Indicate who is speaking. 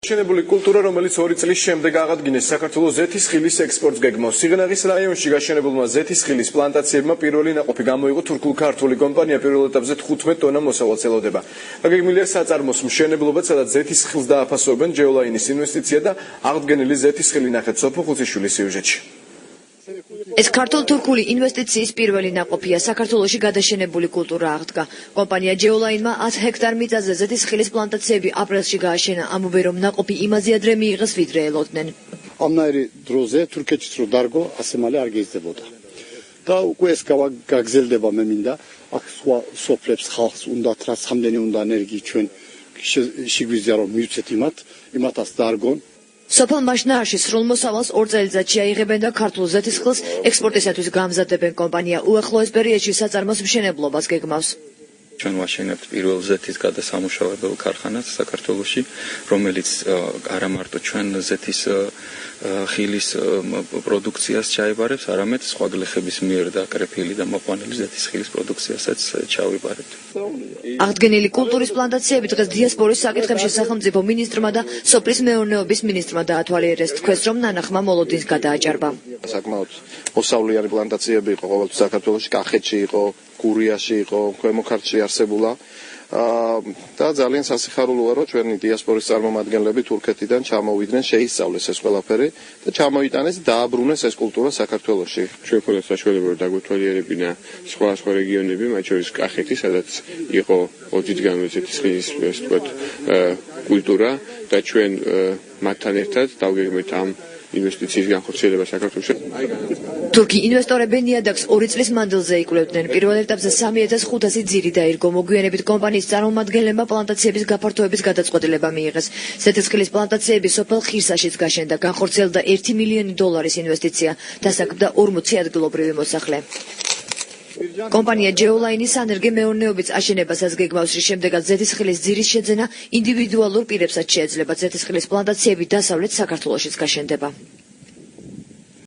Speaker 1: შენებული კულტურა, რომელიც 2 წლის შემდეგ აღადგინეს საქართველოს ზეთისხილის ექსპორტს გეგმავს. სიღნაღის რაიონში გაშენებულმა ზეთისხილის პლანტაციებმა პირველი ნაყოფი გამოიღო თურქულ-ქართული კომპანია პირველ ეტაპზე 15 ტონა მოსავალს ელოდება. გეგმილია საწარმოს მშენებლობა, სადაც ზეთისხილს დააფასებენ ჯეოლაინის ინვესტიცია და აღდგენილი ზეთისხილი ნახეთ სოფო ხუციშვილის სიუჟეტში.
Speaker 2: ეს ქართულ-თურქული ინვესტიციის პირველი ნაყოფია. საქართველოში გადაშენებული კულტურა აღდგა. კომპანია ჯეოლაინმა 100 ჰექტარ მიწაზე ზეთისხილის პლანტაციები აპრილში გააშენა. ამბობენ, რომ ნაყოფი იმაზე ადრე მიიღეს, ვიდრე ელოდნენ.
Speaker 3: ამნაირი დროზე თურქეთში რო დარგო, ასე მალე არ გეიზრდებოდა. და უკვე ეს გაგზელდება, მე მინდა, აქ სხვა სოფლებს ხალხს უნდათ, რაც რამდენი უნდა ენერგი ჩვენ შეგვიძლია რომ მივცეთ იმათაც დარგონ.
Speaker 2: სოფელ მაშნაარში სრულ მოსავალს 2 წელიწადში აიღებენ და ქართულ ზეთისხილს ექსპორტისათვის გამზადებენ. კომპანია უახლოეს პერიოდში საწარმოს მშენებლობას გეგმავს.
Speaker 4: ჩვენ ვაშენებთ პირველ ზეთის გადასამუშავებელ ქარხანას საქართველოში, რომელიც არა მარტო ჩვენ ზეთის ხილის პროდუქციას ჩაებარებს, არამედ სხვა გლეხების მიერ დაკრეფილი და მოყვანილი ზეთის ხილის პროდუქციასაც ჩავიბარებთ.
Speaker 2: აღდგენილი კულტურის პლანტაციები დღეს დიასპორის საკითხებში სახელმწიფო მინისტრმა და სოფლის მეურნეობის მინისტრმა დაათვალიერეს. თქვეს, რომ ნანახმა მოლოდინს გადააჭარბა.
Speaker 5: საკმაოდ მოსავლიანი პლანტაციები იყო ყოველთვის საქართველოში, კახეთში იყო, გურიაში იყო, ქვემო ქართლში არსებულა. და ძალიან სასიხარულოა, რომ ჩვენი დიასპორის წარმომადგენლები თურქეთიდან ჩამოვიდნენ, შეისწავლეს ეს ყველაფერი და ჩამოიტანეს, დააბრუნეს ეს კულტურა საქართველოში.
Speaker 6: ჩვენ ხოდათ საშუალება რომ დაგვეთვალიერებინა სხვა რეგიონები, მათ შორის კახეთი, სადაც იყო 20 დღე ზეთისხილის კულტურა და ჩვენ მათთან ერთად დავგეგმეთ ამ ინვესტიციის განხორციელება საქართველოში.
Speaker 2: თურქი ინვესტორები ნიადაგს 2 წლის მანძილზე იკვლევდნენ. პირველ ეტაპზე 3500 ძირი დაირგო. მოგვიანებით კომპანიის წარმომადგენლებმა პლანტაციების გაფართოების გადაწყვეტილება მიიღეს. ზეთისხილის პლანტაციები სოფელ ხირსაშიც გაშენდა. განხორციელდა $1 მილიონი ინვესტიცია. დასაქმდა 40 ადგილობრივი მოსახლე. კომპანია ჯეოლაინის სანერგე მეურნეობის აშენებასაც გეგმავს, რის შემდეგაც ზეთისხილის ძირის შეძენა ინდივიდუალურ პირებსაც შეეძლება. ზეთისხილის პლანტაციები დასავლეთ საქართველოშიც გაშენდება.